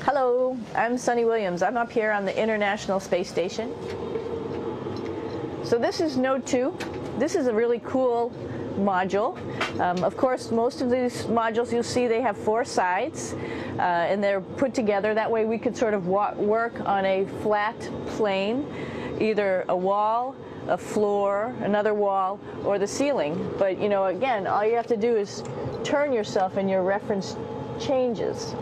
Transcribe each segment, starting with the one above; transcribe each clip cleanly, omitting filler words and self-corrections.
Hello, I'm Sunny Williams. I'm up here on the International Space Station. So this is Node 2. This is a really cool module. Of course, most of these modules you'll see they have 4 sides and they're put together. That way we could sort of work on a flat plane, either a wall, a floor, another wall, or the ceiling. But you know, again, all you have to do is turn yourself and your reference changes.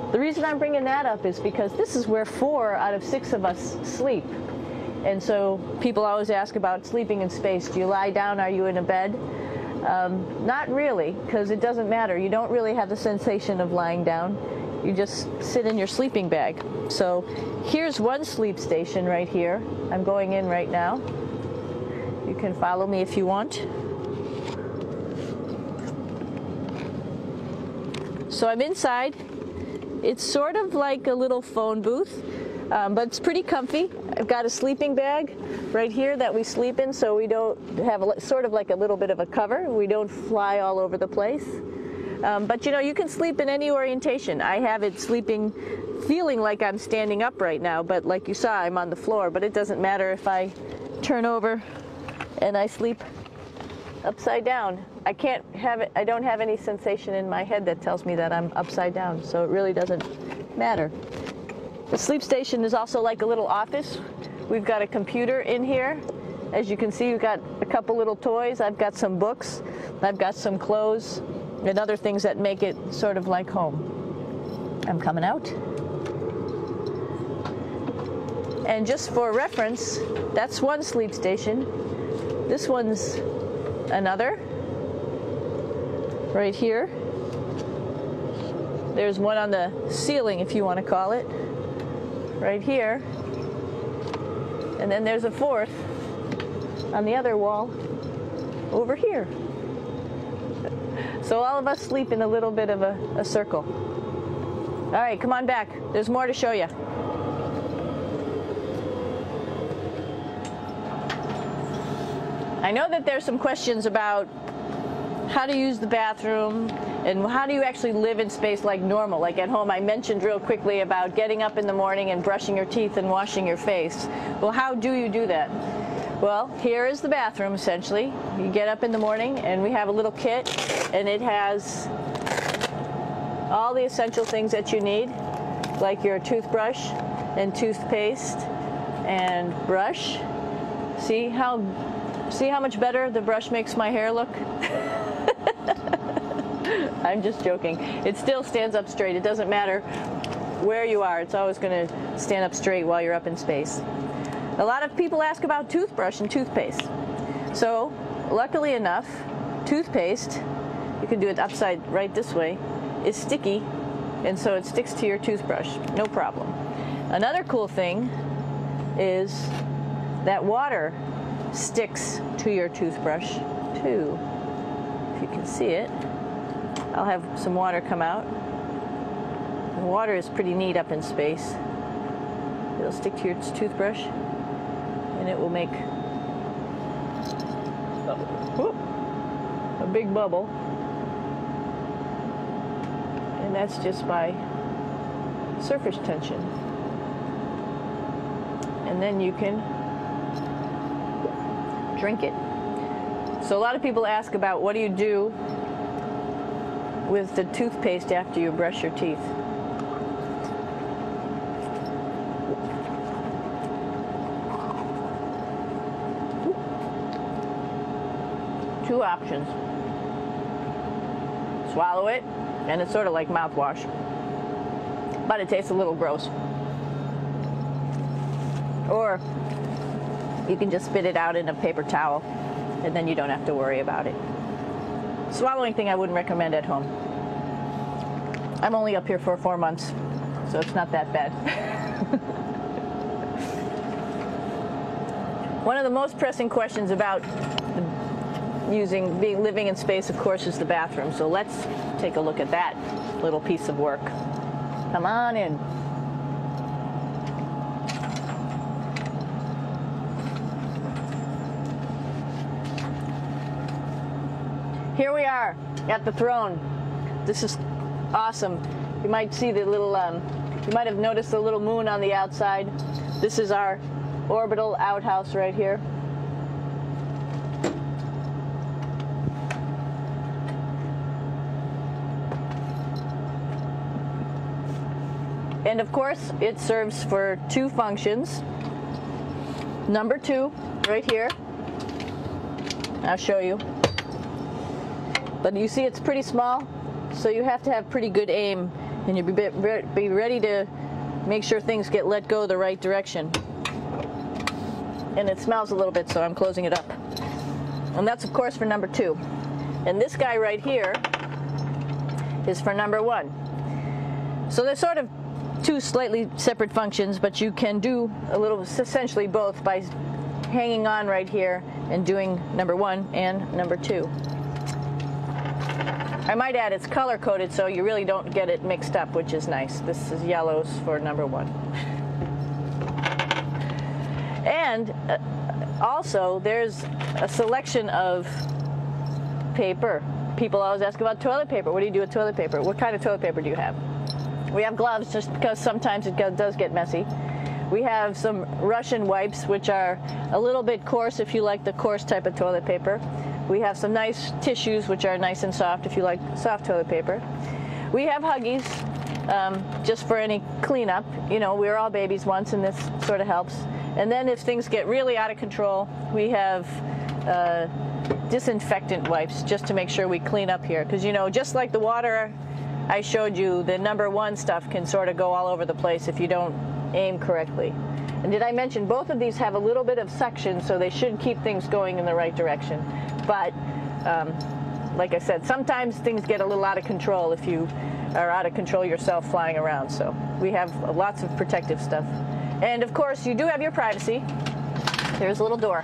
The reason I'm bringing that up is because this is where 4 out of 6 of us sleep. And so people always ask about sleeping in space. Do you lie down? Are you in a bed? Not really, because it doesn't matter. You don't really have the sensation of lying down. You just sit in your sleeping bag. So here's one sleep station right here. I'm going in right now. You can follow me if you want. So I'm inside. It's sort of like a little phone booth, but it's pretty comfy. I've got a sleeping bag right here that we sleep in, so we don't have sort of like a little bit of a cover. We don't fly all over the place. But you know, you can sleep in any orientation. I have it sleeping, feeling like I'm standing up right now, but like you saw, I'm on the floor. But it doesn't matter if I turn over and I sleep upside down. I can't have it. I don't have any sensation in my head that tells me that I'm upside down, so it really doesn't matter. The sleep station is also like a little office. We've got a computer in here. As you can see, we've got a couple little toys. I've got some books. I've got some clothes and other things that make it sort of like home. I'm coming out. And just for reference, that's one sleep station. This one's another. Right here. There's one on the ceiling, if you want to call it. Right here. And then there's a 4th on the other wall over here. So all of us sleep in a little bit of a circle. All right, come on back. There's more to show you. I know that there's some questions about how to use the bathroom and how do you actually live in space like normal, like at home. I mentioned real quickly about getting up in the morning and brushing your teeth and washing your face. Well, how do you do that? Well, here is the bathroom essentially. You get up in the morning and we have a little kit and it has all the essential things that you need, like your toothbrush and toothpaste and brush. See how much better the brush makes my hair look? I'm just joking. It still stands up straight. It doesn't matter where you are. It's always going to stand up straight while you're up in space. A lot of people ask about toothbrush and toothpaste. So, luckily enough, toothpaste, you can do it upside right this way, is sticky, and so it sticks to your toothbrush. No problem. Another cool thing is that water sticks to your toothbrush too. If you can see it, I'll have some water come out. The water is pretty neat up in space. It'll stick to your toothbrush and it will make a big bubble. And that's just by surface tension. And then you can drink it. So a lot of people ask about what do you do with the toothpaste after you brush your teeth. Two options. Swallow it, and it's sort of like mouthwash, but it tastes a little gross. Or you can just spit it out in a paper towel, and then you don't have to worry about it. Swallowing thing I wouldn't recommend at home. I'm only up here for 4 months, so it's not that bad. One of the most pressing questions about living in space, of course, is the bathroom. So let's take a look at that little piece of work. Come on in. Here we are at the throne. This is awesome. You might see the little, you might have noticed the little moon on the outside. This is our orbital outhouse right here. And of course, it serves for two functions. Number 2, right here. I'll show you. But you see it's pretty small, so you have to have pretty good aim, and you be ready to make sure things get let go the right direction. And it smells a little bit, so I'm closing it up. And that's of course for number 2. And this guy right here is for number 1. So they're sort of two slightly separate functions, but you can do a little, essentially both, by hanging on right here and doing number 1 and number 2. I might add it's color coded, so you really don't get it mixed up, which is nice. This is yellows for number 1. And also there's a selection of paper. People always ask about toilet paper. What do you do with toilet paper? What kind of toilet paper do you have? We have gloves, just because sometimes it does get messy. We have some Russian wipes, which are a little bit coarse if you like the coarse type of toilet paper. We have some nice tissues, which are nice and soft if you like soft toilet paper. We have Huggies, just for any cleanup. You know, we were all babies once, and this sort of helps. And then if things get really out of control, we have disinfectant wipes, just to make sure we clean up here. Because, you know, just like the water I showed you, the number 1 stuff can sort of go all over the place if you don't aim correctly. And did I mention both of these have a little bit of suction, so they should keep things going in the right direction. But like I said, sometimes things get a little out of control if you are out of control yourself flying around. So we have lots of protective stuff. And of course, you do have your privacy. There's a little door.